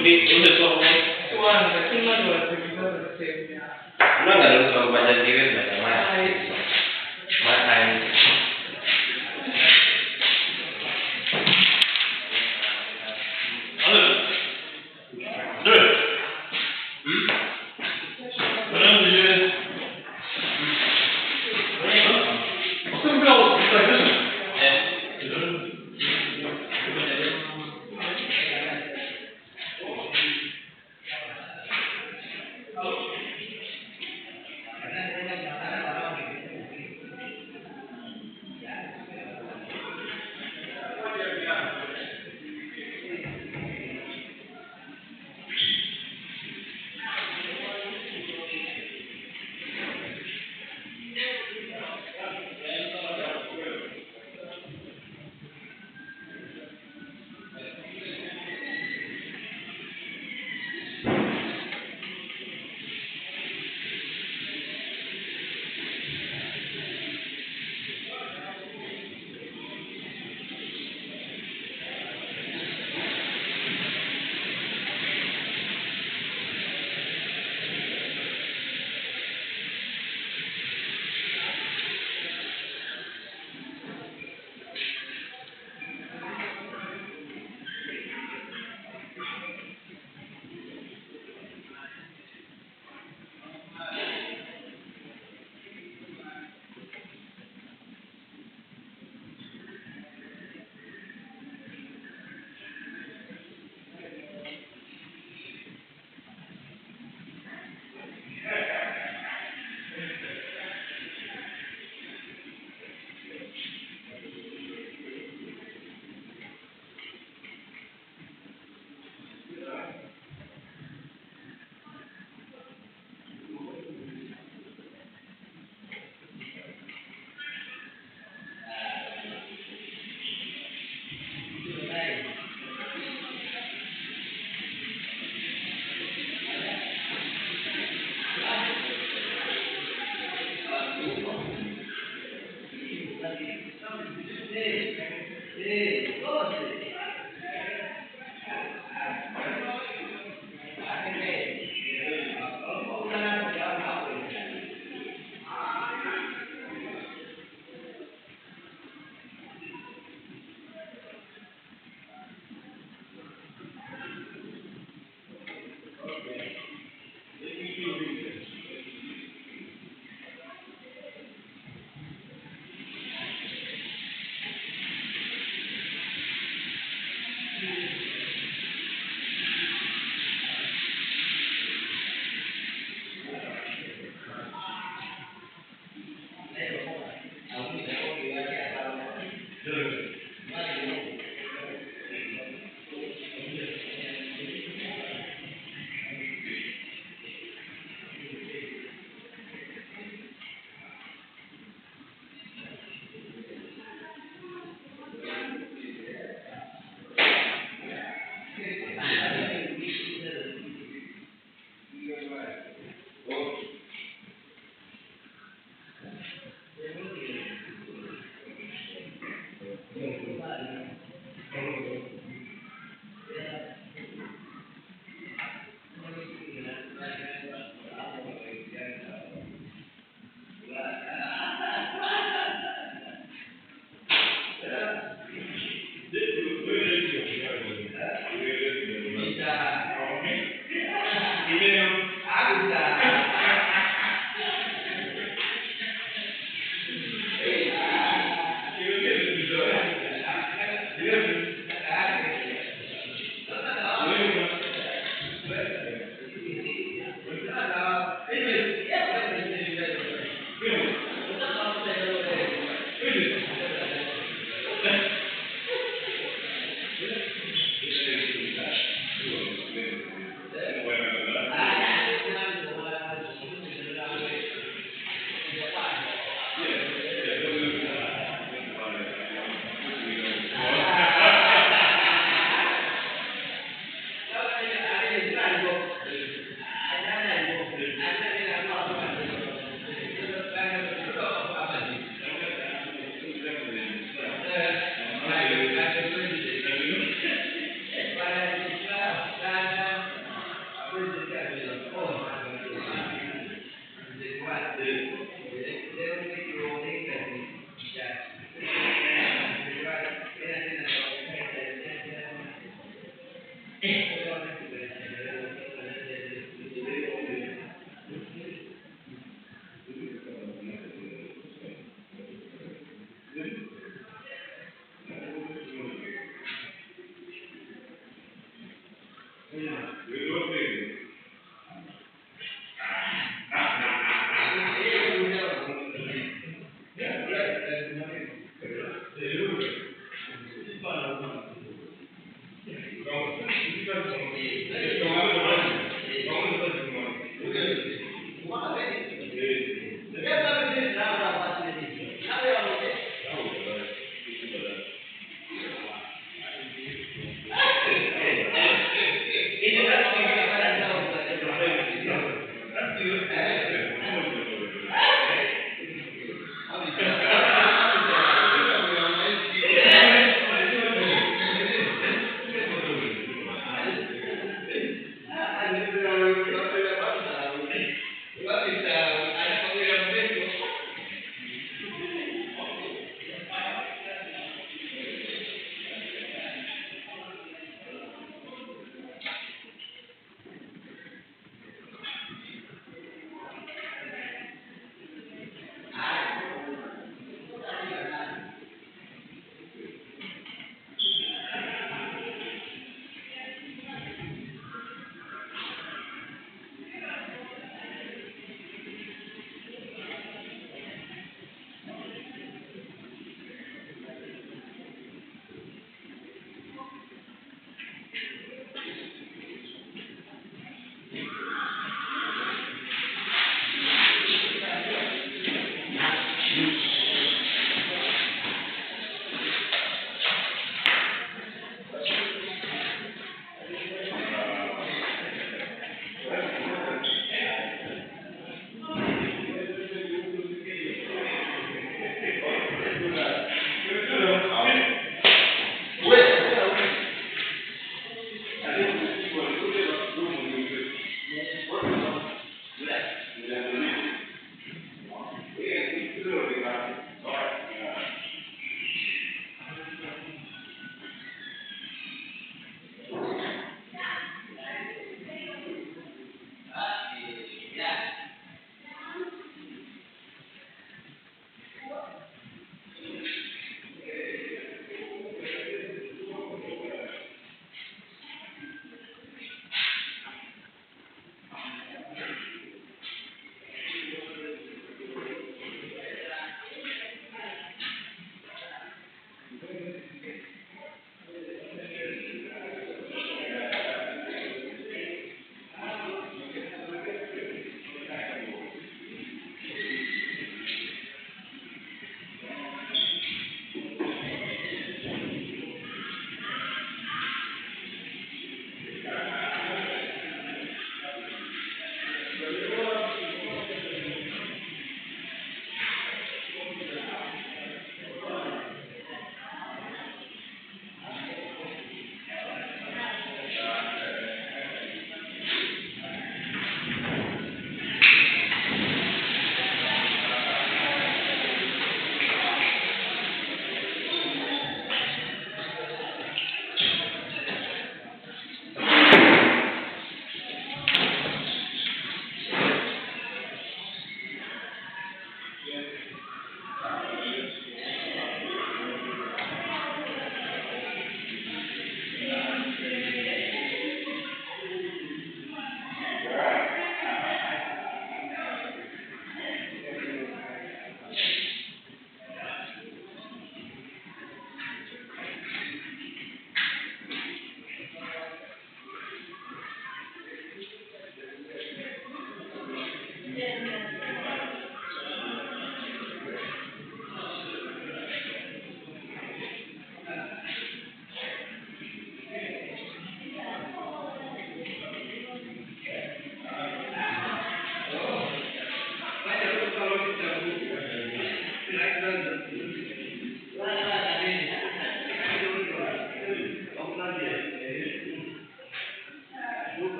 Ini udah suami. Suami, prima dove per sempre. Lo nggak ada suami baca diri baca mana? Makan. Halo. Dulu. Mana dia?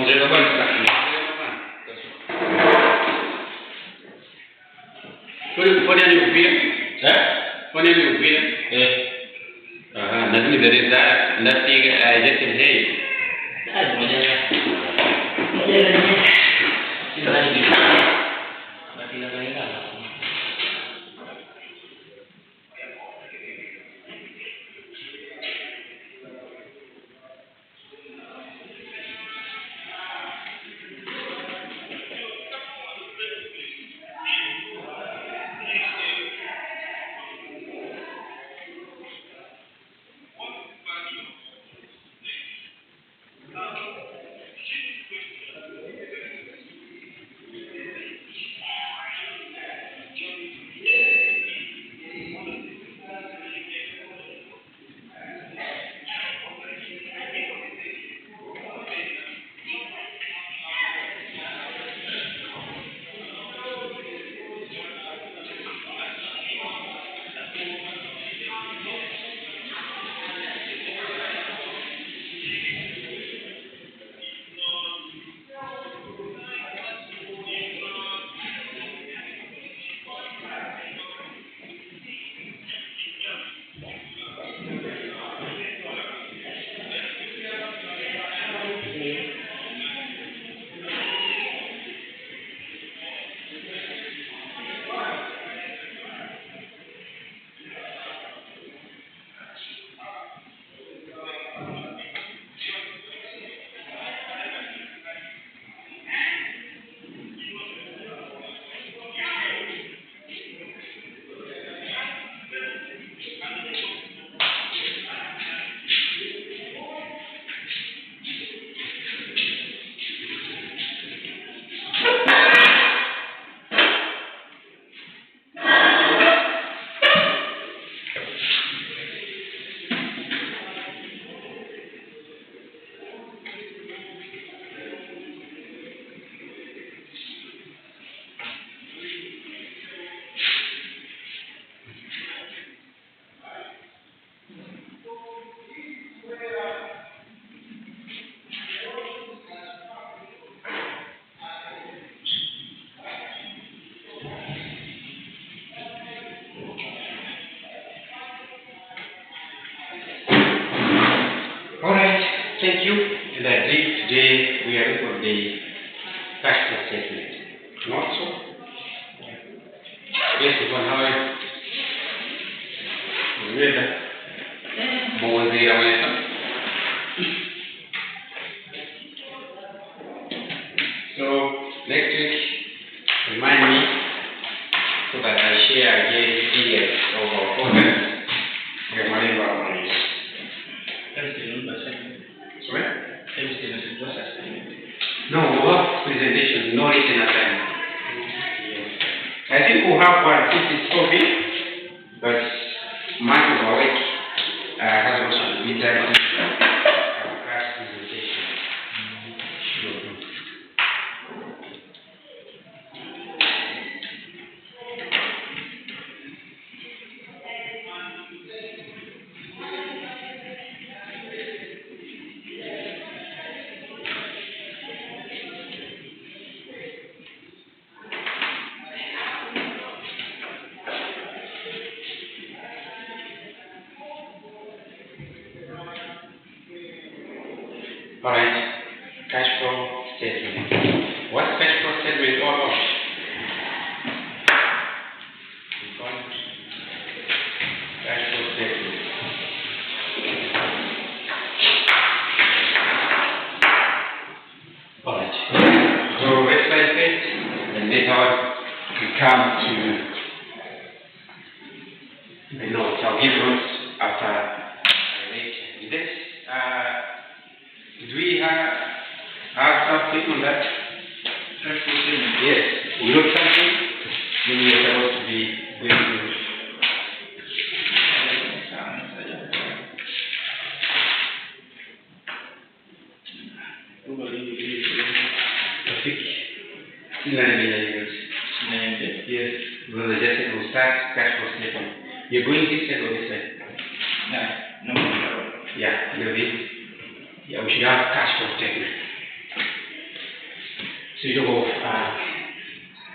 Mzee baba Kwani ni upira? Kwani ni upira? Lakini dari saya nanti jadi hey. Thank you. That's it. Today we are for the tax assessment. Not so? Yes, one hour. More than So next week, remind me so that I share again ideas of our progress. We are running our money. Sorry? No, we'll have presentation, no written assignment. I think we'll have one since it's COVID, but much of our work has also been done on class presentation. All right. Cash flow statement. What's cash flow statement all about? Cash flow statement. All right. So let's like it, and then how we come to the notes. I'll give notes after I make this. Do we have something on that? Yes. We wrote something. Then we are supposed to be going to. Yes. Brother Jesse will start cash flow statement. You're going this side or this side? No. Yeah, you're this. Yeah, we should have cash flow statement. So you go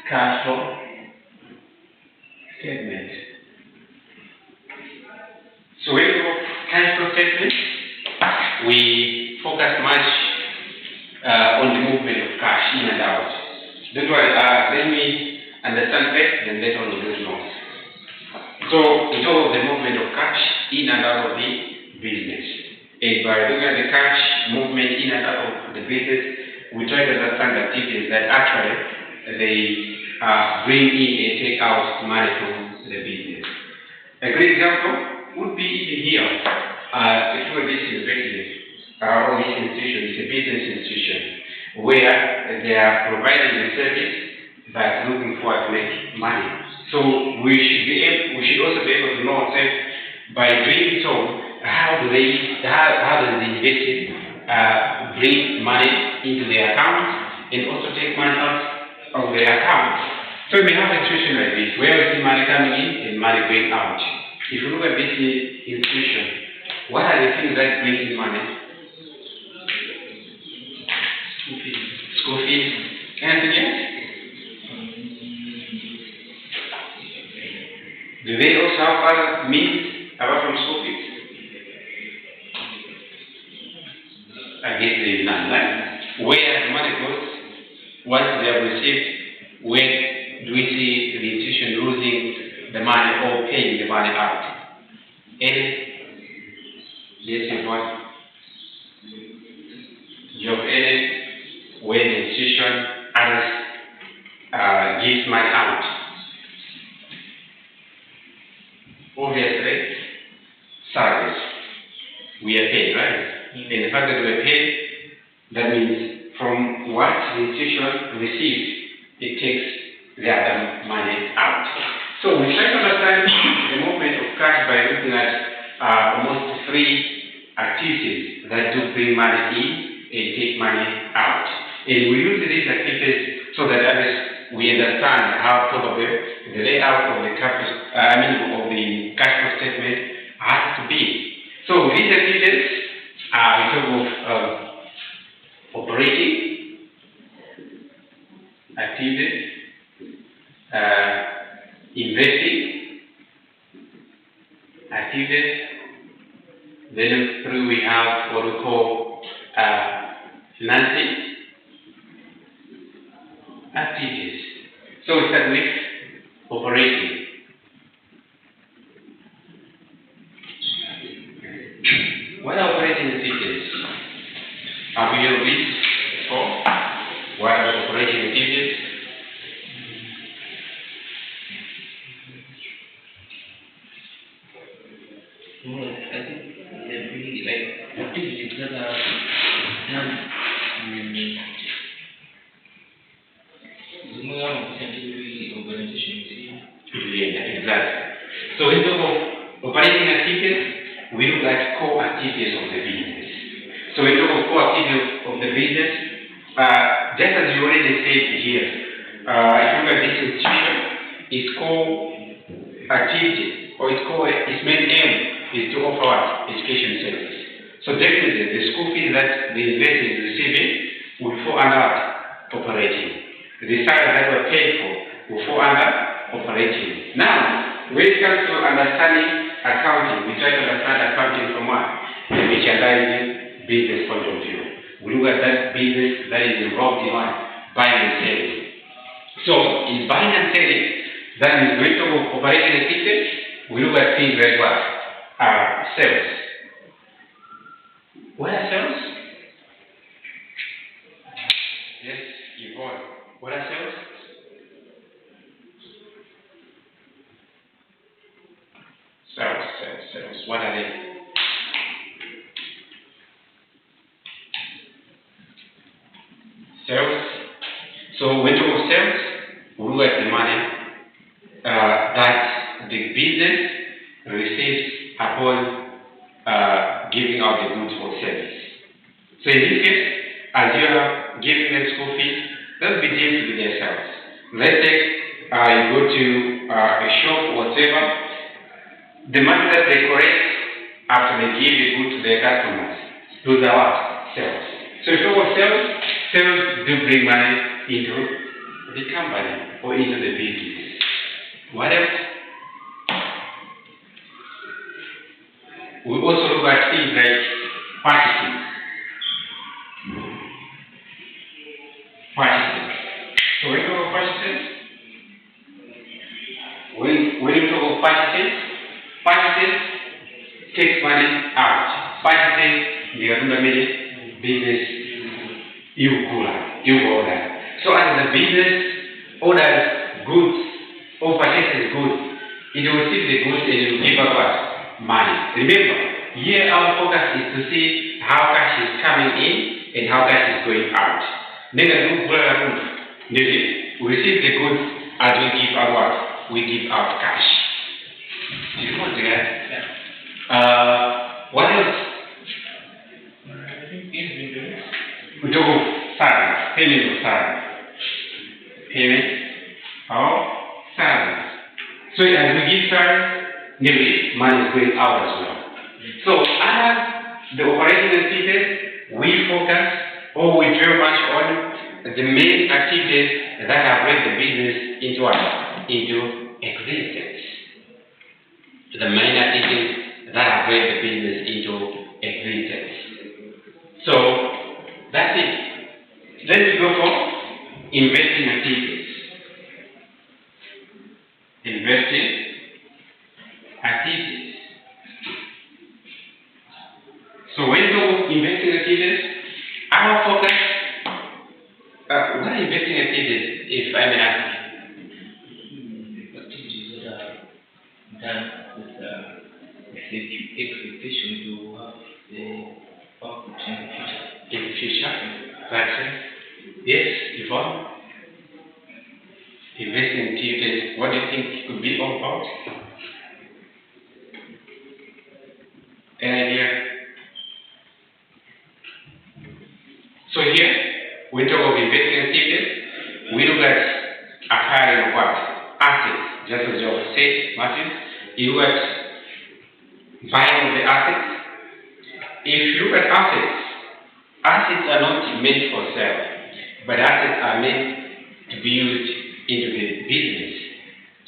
cash flow statement. So when you go cash flow statement, we focus much on the movement of cash in and out. That's why let me understand first, then later on we'll know. So we talk of the movement of cash in and out of the business. And by looking at the cash movement in and out of the business, we try to understand activities that actually they bring in and take out money from the business. A great example would be even here. If you this university or this institution is a business institution where they are providing the service but looking forward to make money. So we should also be able to know by doing so how does the investing bring money into their account and also take money out of their account. So we have a situation like this where we see money coming in and money going out. If you look at this institution, what are the things that bring in money? School fees. Anything else? Do they also have other means apart from school fees? I guess there is none, right? Where the money goes, once they have received, when do we see the institution losing the money or paying the money out? Any? Yes, you what? You have any when the institution gives money out? Obviously, service. We are paid, right? And the fact that we are paid, that means from what the institution receives, it takes the other money out. So we try to understand the movement of cash by looking at almost three activities that do bring money in and take money out. And we use these activities so that we understand how probably the layout of the of the cash flow statement has to be. So these activities we talk of operating activities, investing activities. Then through we have what we call financing activities. So we start with operating. What are operating activities? Have you heard of this before? What are operating activities? Well, I think they're really like activities that are done organization. Yeah, exactly. So in terms of operating activities, we look at core activities of the business. So in terms of core activities of the business, just as you already said here, if you look at this institution, its core activity or its main aim is to offer education service. So definitely the school fees that the investor is receiving will fall under operating. The salaries that were paid for will fall under operating. Now, when it comes to understanding accounting, we try to understand accounting from what? The merchandising business point of view. we look at that business that is involved in what? Buying and selling. So, in buying and selling, that is going to operation activities, we look at things like what? Sales. What are sales? Yes, Yvonne. What are sales? Sales. What are they? Sales. So when we talk of sales, we look at the money that the business receives upon giving out the goods or service. So in this case, as you are giving them school fees, they'll be deemed to be their sales. Let's say you go to a shop or whatever, the money that they collect after they give the good to their customers, those are what? Sales. So if you talk of sales do bring money into the company or into the business. What else? We also look at things like purchasing. So when you talk of purchases, when you talk of purchases takes money out. Purchases, you have to business, you order. So as the business orders goods or purchases goods, it will receive the goods and it will give out what? Money. Remember, here our focus is to see how cash is coming in and how cash is going out. We receive the goods as we give out what? We give out cash. Do you want to get? What else? I think inventory. We talk of salaries, payment of salaries. Payment of salaries. So as we give salaries, maybe money is going out as well. So as the operating activities, we focus or we very much on the main activities that have brought the business into what? Into existence. The main activities that have brought the business into existence. So that's it. Let's go for investing activities. Investing activities. So when you talk of investing activities, our focus, what are investing activities, if I may ask? Activities that are done with expectation to have the output in the future. In the future, that's it. Yes, Yvonne? Investing activities, what do you think it could be all about? Any idea? So here, we talk of investing activities, we look at acquiring what? Assets, just as you said, Matthew. You look at buying the assets. If you look at assets, assets are not meant for sale, but assets are meant to be used into the business.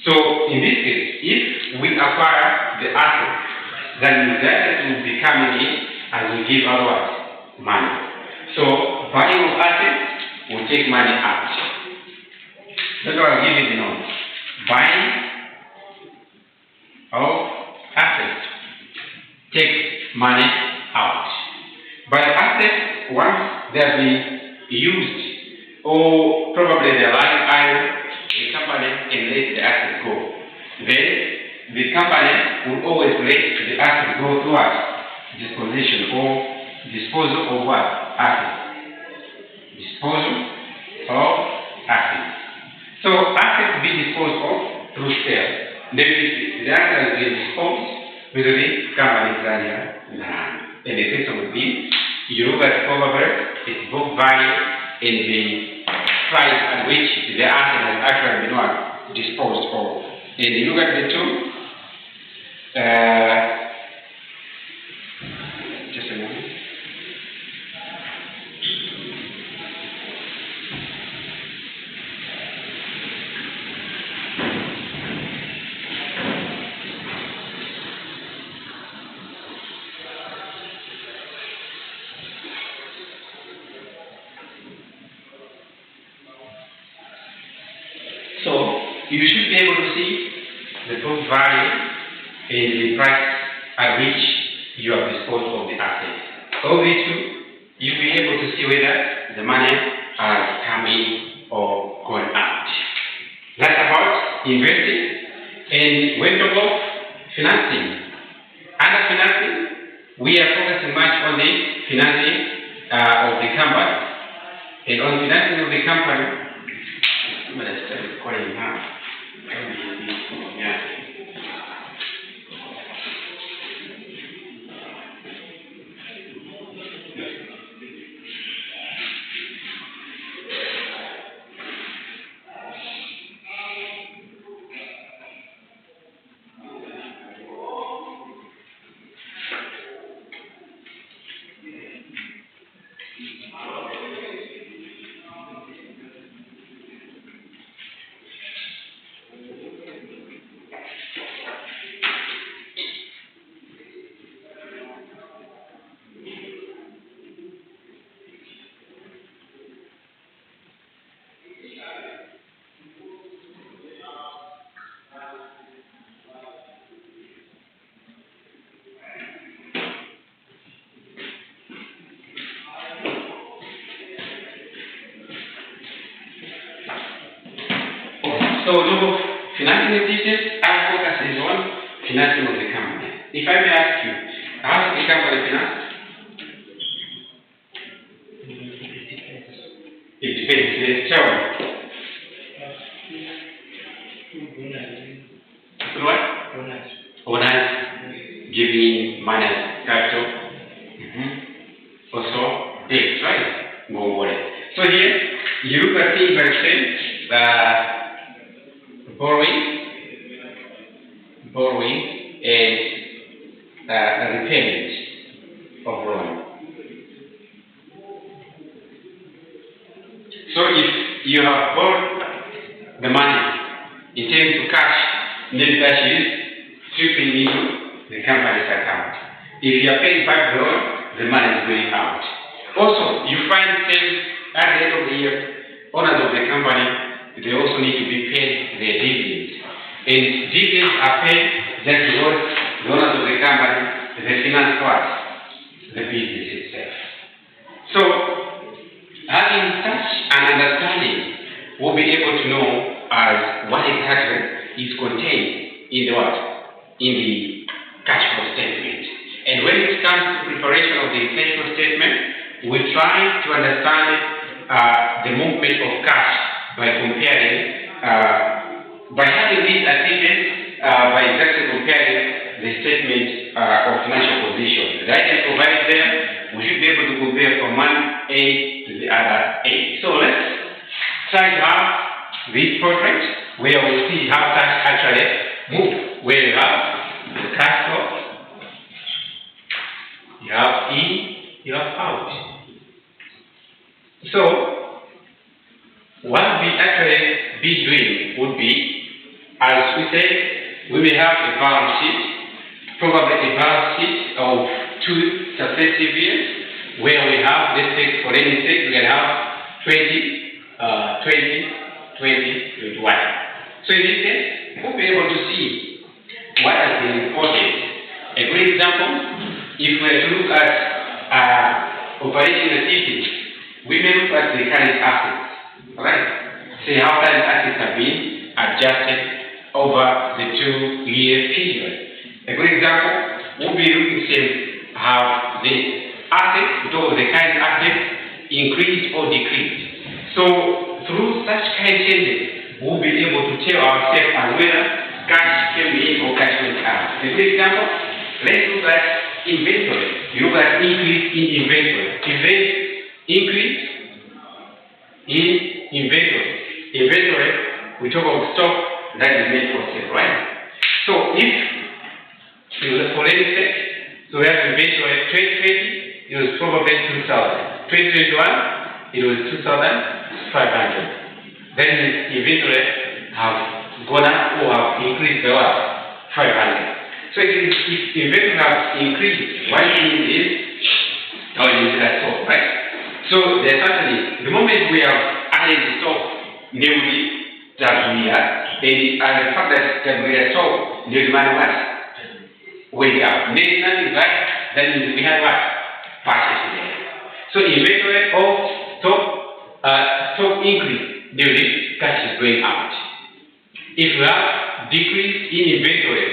So in this case, if we acquire the assets, then the assets will be coming in as we give out what? Money. So buying of assets will take money out. That's why I'll give it the note. Buying of assets take money out. But assets, once they have been used, or probably they're lying idle, the company can let the assets go. Then the company will always let the assets go through what? Disposition or disposal of what? Assets. Disposal of assets. So assets be disposed of through sale. Then the assets will be disposed with the company's land. And the case would be, you look at probably its book value and the price at which the asset has actually been what? Disposed of. And you look at the two, just a moment. you should be able to see the book value and the price at which you have disposed of the asset. Obviously, you'll be able to see whether the money has come in or gone out. That's about investing. And when we talk of financing, under financing, we are focusing much on the financing of the company. And on financing of the company, I'm going to start recording now. Yeah. So, look, financing institutions, our focus is on financing of the company. If I may ask you, how is the company financed? It depends. Let's tell me. What? Owners giving money, capital. Also, debt, right? More money. So here, you look at things like say, borrowing and repayment of loan. So if you have borrowed the money in terms of cash, then cash is trickling into the company's account. If you are paying back the loan, the money is going out. Also, you find things at the end of the year, owners of the company, they also need to be paid their dividends. And dividends are paid just because the owners of the company, they finance what? The business itself. So, having such an understanding, we'll be able to know as what exactly is contained in the what? In the cash flow statement. And when it comes to preparation of the cash flow statement, we try to understand the movement of cash by comparing, by having these achievements, by exactly comparing the statement of financial position. The item provided there, we should be able to compare from one A to the other A. So let's try to have this portrait where we see how cash actually moves. Where you have the cash flow, you have in, you have out. So, what we actually be doing would be, as we said, we will have a balance sheet, probably a balance sheet of 2 successive years, where we have, let's say, for any sake, we can have 20, 21. So in this case, we'll be able to see what has been reported. A good example, if we are to look at operating activities, we may look at the current assets, right? See how current assets have been adjusted over the 2-year period. A good example, we'll be looking to see how the assets, though the current assets, increased or decreased. So through such kind of changes, we'll be able to tell ourselves as whether cash came in or cash went out. A good example, let's look at inventory. You look at increase in inventory. Increase in inventory. Inventory, we talk of stock that is made for sale, right? So if, for instance, so we have inventory 2020, it was probably 2,000. 2021, it was 2,500. Then the inventory have gone up or have increased by what? 500. So if inventory has increased, what it means is, how it is that stock, right? So there's certainly, the moment we have added the stock newly that we are the fact that we are sold, the demand was went up. There's nothing right, then we have what? Purchase there. So inventory of stock increase, the cash is going out. If you have decrease in inventory,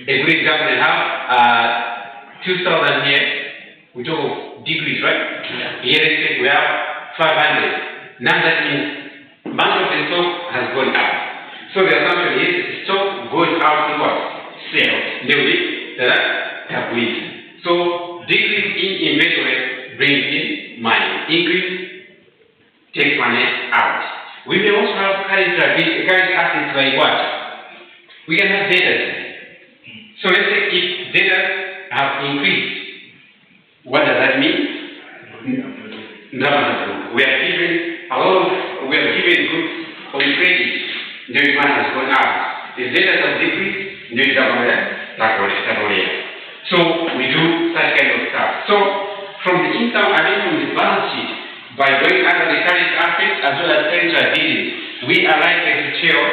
a good example, we have 2,000 here, we talk of decrease, right? Yeah. Here we have 500. Now that means much of the stock has gone out. So the assumption is stock goes out to what? Sales. Have weak. So decrease in inventory brings in money. Increase takes money out. We may also have current assets like what? We can have data. So let's say if data have increased, what does that mean? No. We are given goods on credit. The demand has gone out. If data has decreased, the demand so we do that kind of stuff. So from the income, from the balance sheet, by going under the current assets as well as current liabilities, we are likely to tell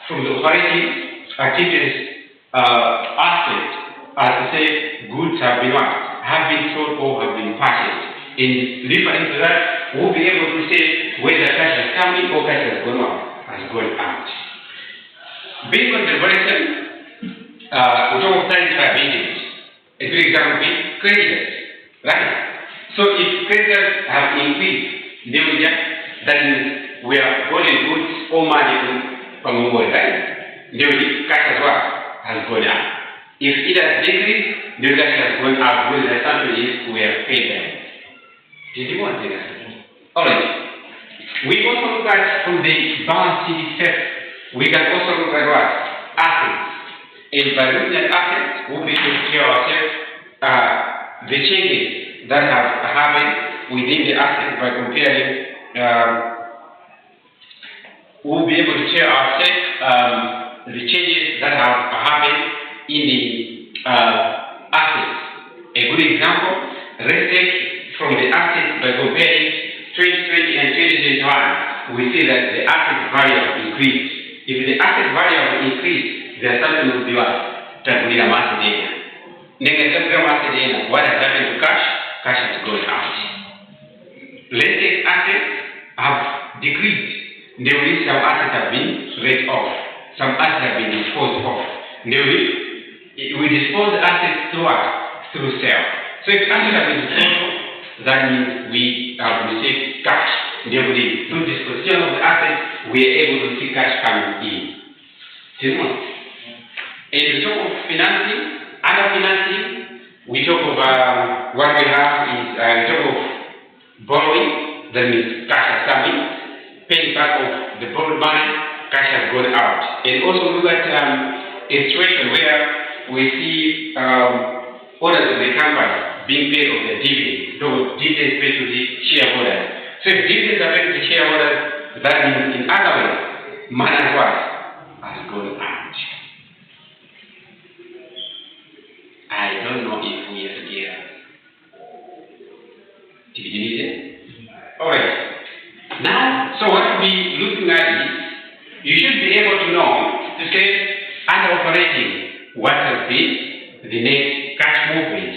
from the operating activities assets, as to say, goods have been sold or have been purchased. In referring to that, we'll be able to say whether cash has come in or cash has gone out. Based on the variation, we talk of current liabilities. A good example would be creditors, right? So if creditors have increased, that means we are holding goods or money from over, right? Cash as well has gone up. If it has decreased, the cash has gone up, because the assumption is we have paid them. Did you want to say that? Alright. We also look at from the balance sheet itself. We can also look at what? Assets. And by looking at assets, we'll be able to tell ourselves the changes that have happened within the assets by comparing. We'll be able to tell ourselves the changes that have happened in the assets. A good example, let's take from the assets by comparing 2020 and 2021, we see that the asset value have increased. If the asset value have increased, the assumption will be what? That we have mass data. Negative mass data. What has happened to cash? Cash has gone out. Let's take assets have decreased. Some assets have been written off. Some assets have been disposed of. We dispose the assets through what? Through sale. So if assets have been disposed of, that means we have received cash. Through disposition of the assets, we are able to see cash coming in. And we talk of financing. Under financing, we talk of what we have is we talk of borrowing, that means cash has come in, paying back of the borrowed money, cash has gone out. And also look at a situation where we see owners of the company being paid of their dividends. Those dividends paid to the shareholders. So if dividends are paid to the shareholders, that means in other words, money has gone out. I don't know if we are together. Did you need it? Alright. Now, so what we'll be looking at is, you should be able to know, to say, under operating, what has been the net cash movement.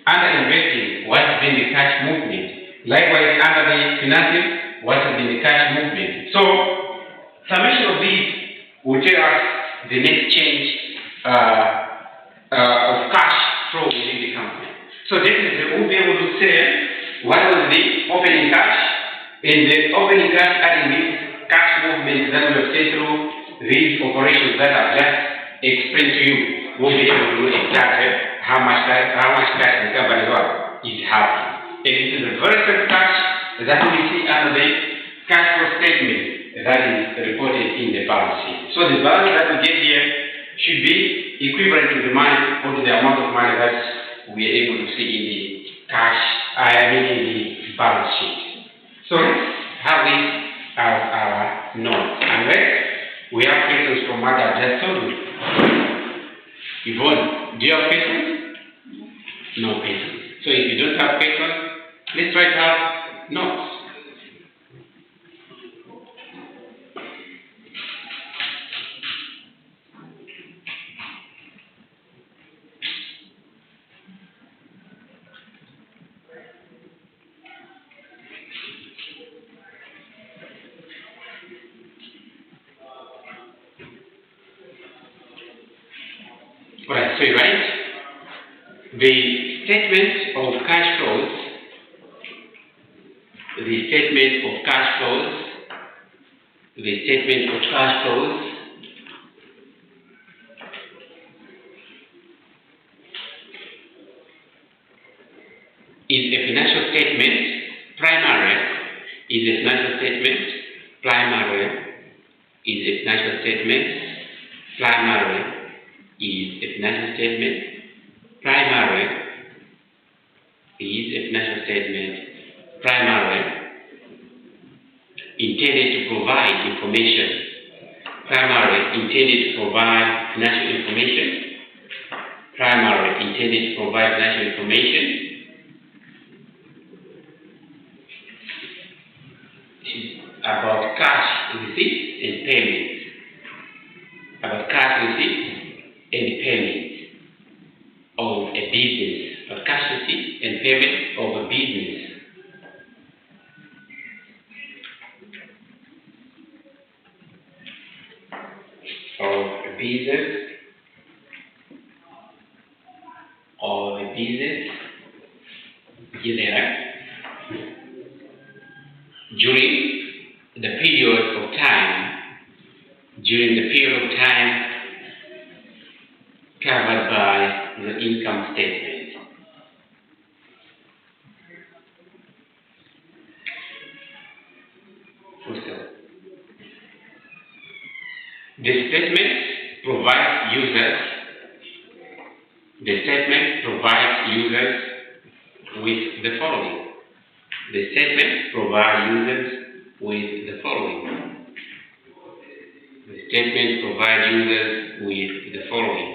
Under investing, what has been the cash movement. Likewise, under the financing, what has been the cash movement. So, summation of these will tell us the net change of cash flow within the company. So definitely we'll be able to say what was the opening cash, and the opening cash adding this cash movement that we have seen through these operations that I've just explained to you. We'll be able to know exactly how much cash the company is having. And it is a very simple cash that we see under the cash flow statement that is reported in the balance sheet. So the balance that we get here should be equivalent to the money or to the amount of money that we are able to see in the cash, in the balance sheet. So let's have this as our note. Unless we have questions from what I just told you. Yvonne, do you have questions? No questions. So if you don't have questions, let's try to have notes. So you write the statement of cash flows, the statement of cash flows, the statement of cash flows is a financial statement, primarily is a financial statement, primarily is a financial statement, primarily is a financial statement, primarily is a financial statement, primarily intended to provide information, primarily intended to provide financial information, primarily intended to provide financial information, about cash receipts and payments, about cash receipts and payments of a business, about cash receipts and payment of a business. Of a business, is there during the period of time, covered by the income statement. The statement provides users with the following. The statement provides users with the following. The statement provides users with the following.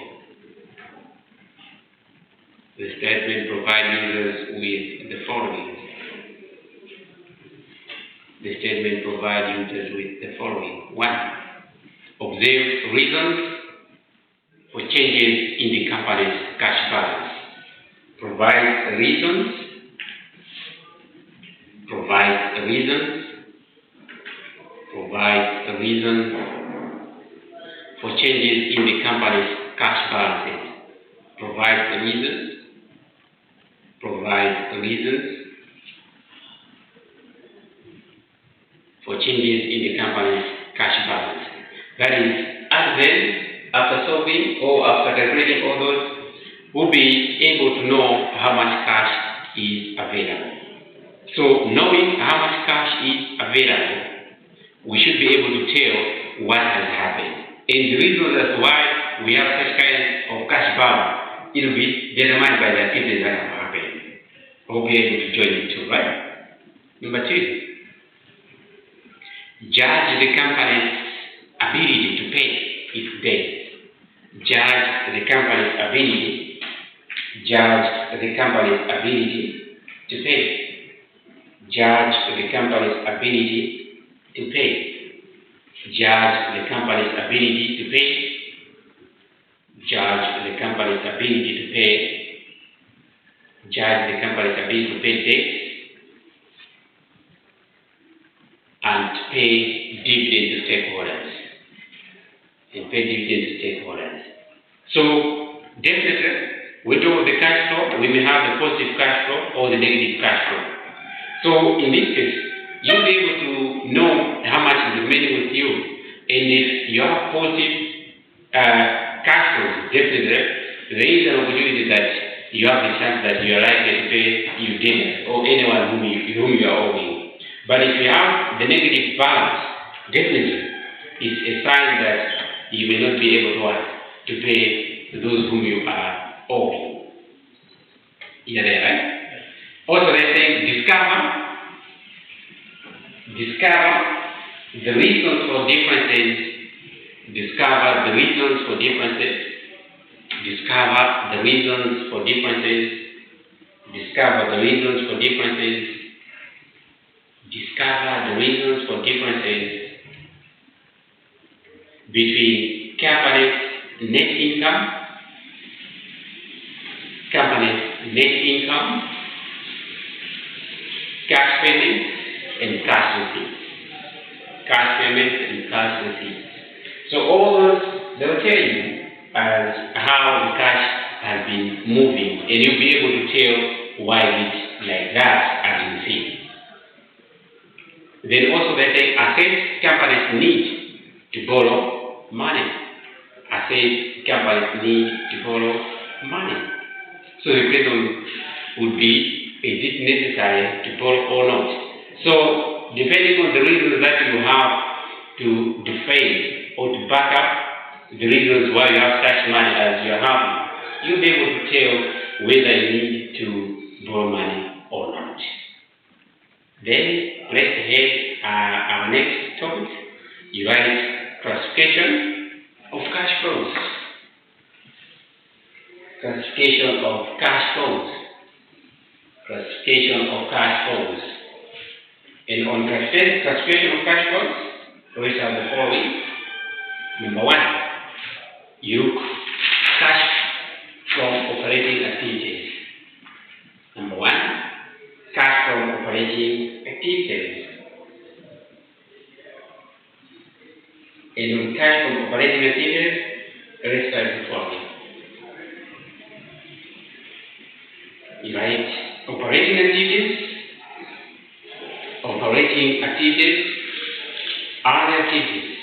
The statement provides users with the following. The statement provides users with the following. 1. Observe reasons for changes in the company's cash balance. Provide reasons for changes in the company's cash balances. Provide reasons for changes in the company's cash balance. That is, after solving or after calculating all those, we'll be able to know how much cash is available. So, knowing how much cash is available, we should be able to tell what has happened. And the reason that's why we have such kind of cash balance, it will be determined by the activities that have happened. We'll be able to join it too, right? Number 2, judge the company's ability to pay its debt. Judge the company's ability to pay. Judge the company's ability to pay. Judge the company's ability to pay. Judge the company's ability to pay. Judge the company's ability to pay debt and pay dividend to stakeholders. So definitely, we do the cash flow, we may have the positive cash flow or the negative cash flow. So in this case, you'll be able to know how much is remaining with you. And if you have positive cash flows, definitely there is an opportunity that you have the chance that you are likely to pay your debtors or anyone whom you are owing. But if you have the negative balance, definitely it's a sign that you may not be able to pay those whom you are owing. Yeah, there, right? Also, they say discover the reasons for differences. Discover the reasons for differences. Discover the reasons for differences. Discover the reasons for differences. Discover the reasons for differences between company's net income, cash payments, and cash receipts. So all those, they will tell you as how the cash has been moving, and you'll be able to tell why it's like that as you see. Then also they say asset companies need to borrow money. Asset companies need to borrow money. So the question would be, is it necessary to borrow or not? So depending on the reasons that you have to defend or to back up the reasons why you have such money as you are having, you'll be able to tell whether you need to borrow money or not. Then let's head our next topic. You write classification of cash flows. Classification of cash flows. Classification of cash flows. And on classification of cash flows, we have the following. Number one, you look cash from operating activities. Number one, cash from operating activities. And on cash from operating activities, let's start the following. You write operating activities, operating activities, other activities.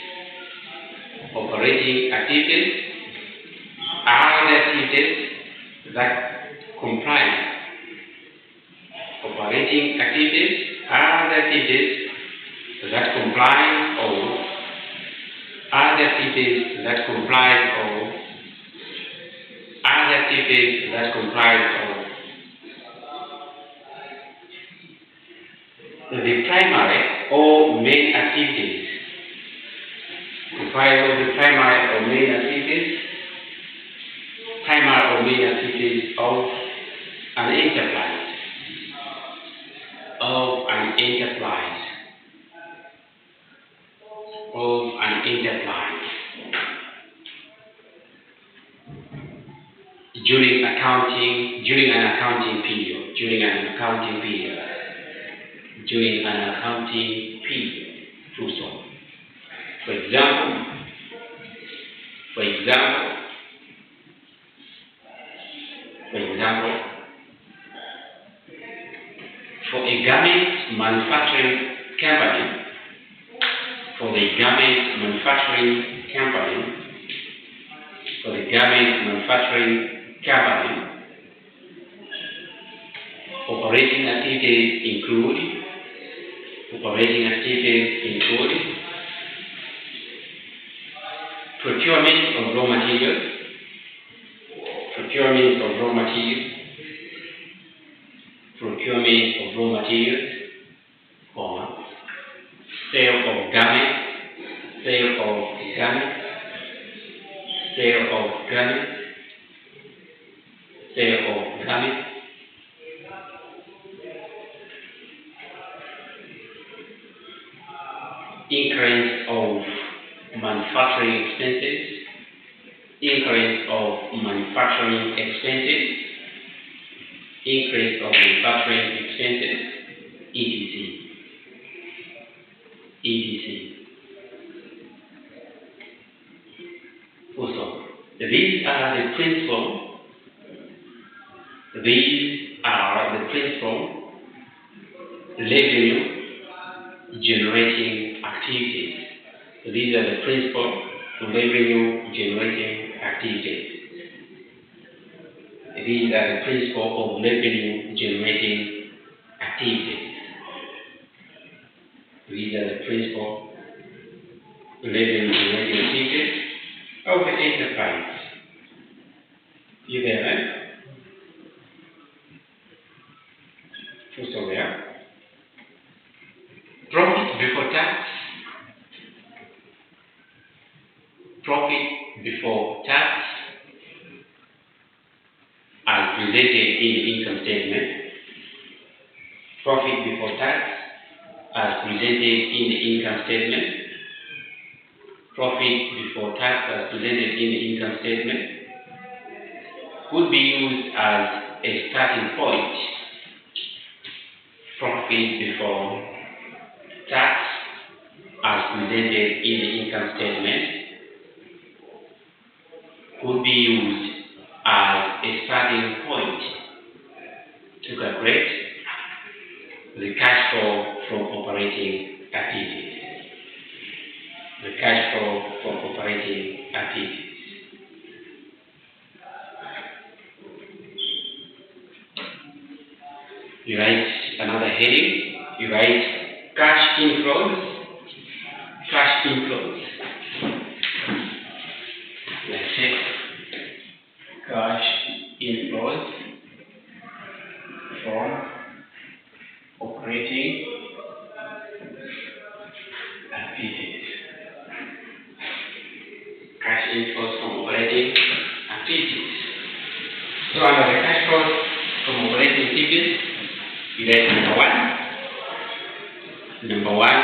Operating activities are the activities that comprise. Operating activities are the activities that comprise or are the activities that comprise or are the activities that comprise or the primary or main activities. Comprise of the primary or main activities. Primary or main activities of an enterprise. Of an enterprise. Of an enterprise. During an accounting period. During an accounting period. During an accounting period. Full stop. For example, for a garment manufacturing company, operating activities include procurement of raw materials, sale of garments, increase of manufacturing expenses, etc. Also, these are the principal revenue generating activities. These are the principal revenue generating activities. These are the principal of revenue generating activities. These are the principal revenue generating activities of the enterprise. You there, right? First of all, profit before tax. Profit before tax as presented in the income statement. Profit before tax as presented in the income statement. Profit before tax as presented in the income statement could be used as a starting point. Profit before tax as presented in the income statement could be used as a starting point to calculate the cash flow from operating activities. The cash flow from operating activities. You write another heading. You write cash inflows. Cash inflows. Let's say cash inflows from operating activities. Cash inflows from operating activities. So under the cash flows from operating activities, you write number one. Number one,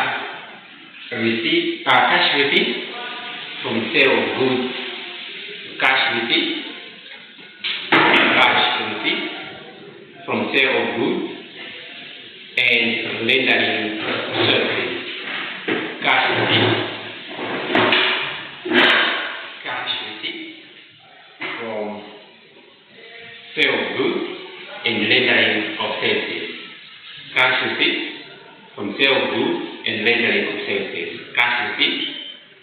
cash receipts from sale of goods. Cash receipts. Cash receipts from sale of goods and rendering services. Cash receipts. Cash receipts from sale of goods and rendering of services. Cash receipts from sale of goods and rendering of services. Cash receipts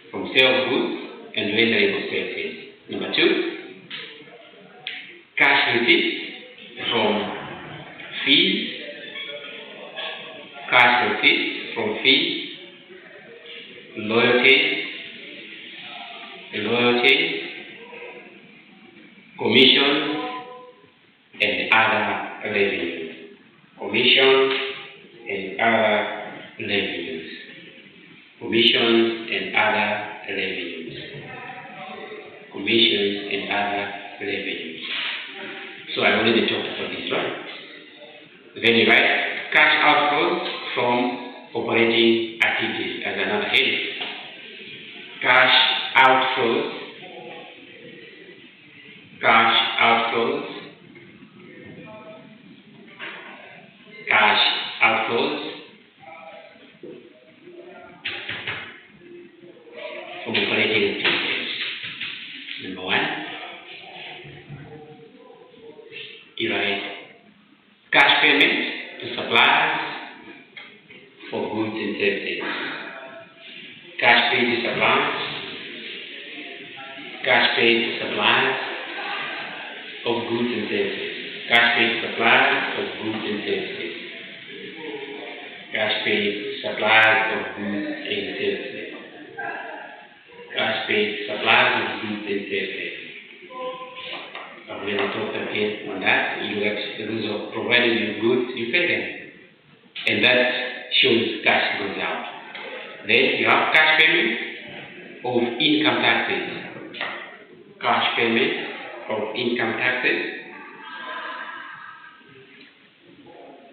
from sale of goods and rendering of services. Number two, cash receipts from fees. Cash receipts from fees, loyalties, commissions, and other revenues. Commissions and other revenues. Commissions and other revenues. Commissions and other revenues. So I already talked about this, right? Then you write cash outflows from operating activities as another heading. Cash outflows. Cash outflows. Cash outflows from operating activities. Number one, you write cash payments to suppliers for goods and services. Cash paid to suppliers. Cash paid to suppliers of goods and services. Cash paid to suppliers of goods and services. Cash paid to suppliers of goods and services. Cash paid to suppliers of goods and services. When I talk again on that, you have the rules of providing you goods, you pay them. And that shows cash goes out. Then you have cash payment of income taxes. Cash payment of income taxes.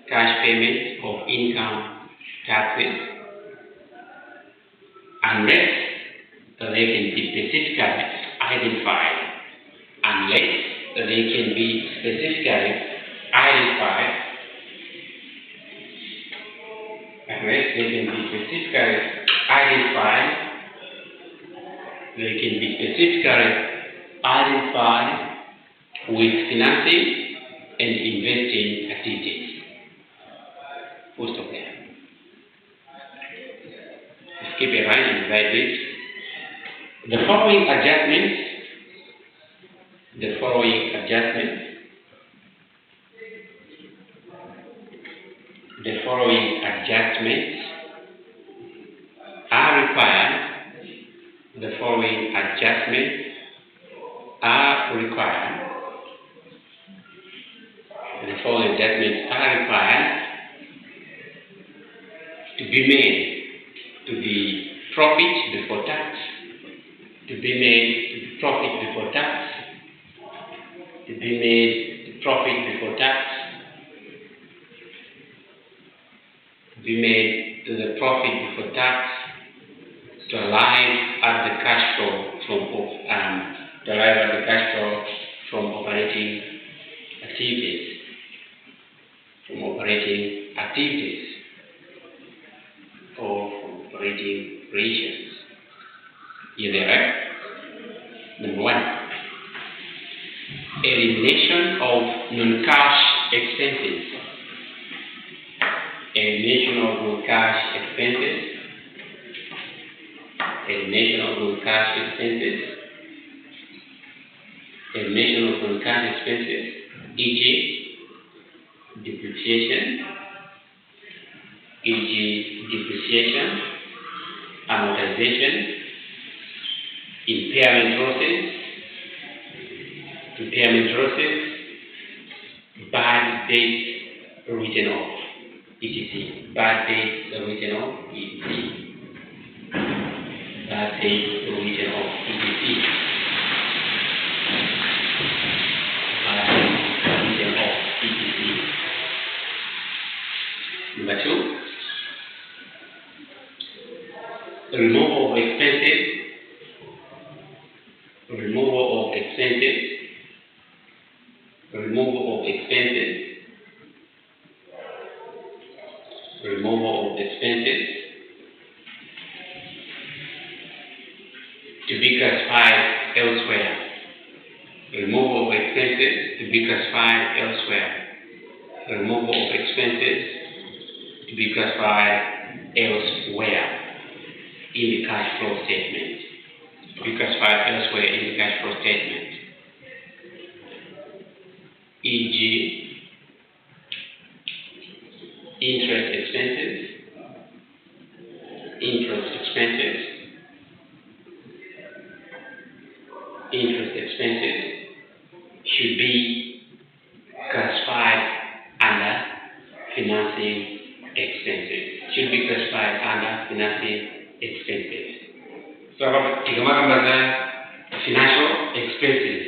Cash payment of income taxes. Unless they can be specifically identified. Unless they can be specifically identified. Unless they can be specifically identified. They can be specifically identified with financing and investing activities. Full stop there. Just keep it right and write this. The following adjustments are required. The following adjustments are required. The following adjustments are required to be made to the profit before tax. To be made to the profit before tax. To be made to profit before tax. To be made to the profit before tax. To arrive at the cash flow from operating activities. From operating activities or from operating operations. You there, right? Number one, elimination of non-cash expenses. Elimination of non-cash expenses. Elimination of non-cash expenses. Elimination of non-cash expenses, e.g. depreciation, amortization, impairment losses, bad debt written off, etc. Bad debt written off, etc. Bad debt written off, etc. Number 2, removal of expenses, removal of expenses to be classified elsewhere. Removal of expenses to be classified elsewhere. Removal of expenses to be classified elsewhere in the cash flow statement. To be classified elsewhere in the cash flow statement. E.g. interest expenses should be classified under financing expenses. So about financial expenses.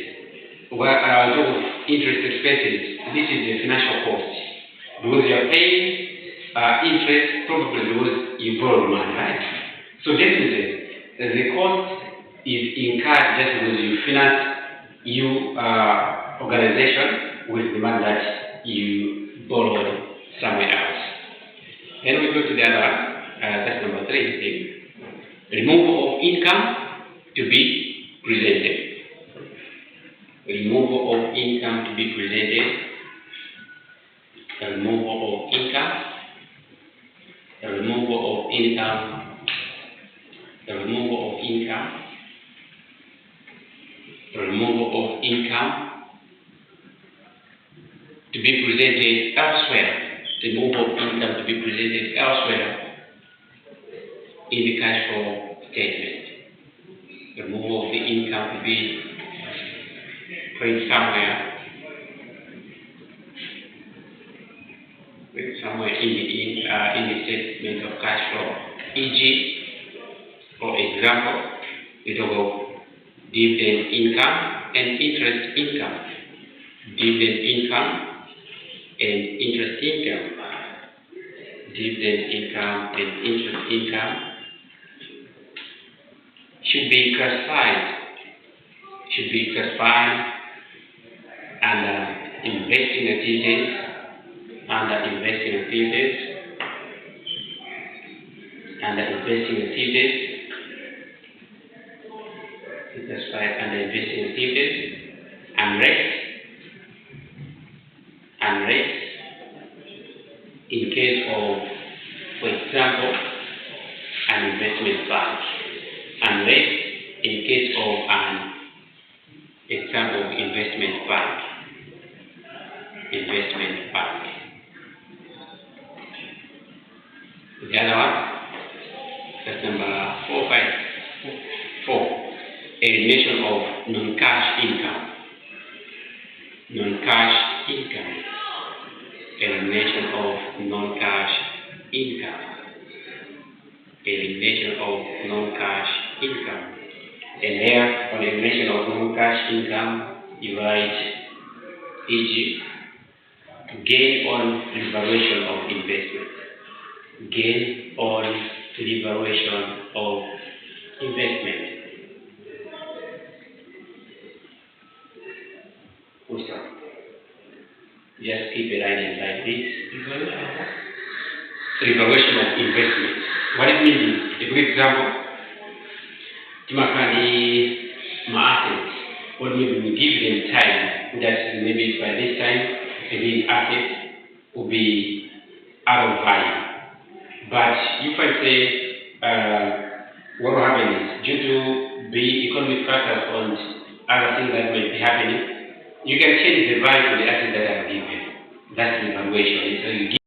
Well, on top of interest expenses, this is the financial cost. Because you are paying interest probably because you borrow money, right? So definitely, the cost is incurred just because you finance your organization with the money that you borrowed somewhere else. Then we go to the other one, that's number 3. Removal of income to be presented. Removal of income to be presented. Removal of income. To be presented elsewhere. Removal of income to be presented elsewhere in the cash flow statement. Removal of the income to be put somewhere in the statement of cash flow. E.g., for example, we talk of dividend income and interest income. Dividend income and interest income. Dividend income and interest income should be classified under investing activities, unless in case of, for example, an investment fund. Unless in case of an example investment fund. The other one, that's number 4. Elimination of non-cash income. Elimination of non-cash income. And there, on elimination of non-cash income, you write, e.g., gain on revaluation of investment. Just keep a line like this. Revaluation of investment. What it means is, a good example, Timakani ma assets or maybe we give them time that maybe by this time the asset will be out of value. But if I say what will happen is due to the economic factors and other things that might be happening, you can change the value of the asset that I've given. That's the evaluation. So you give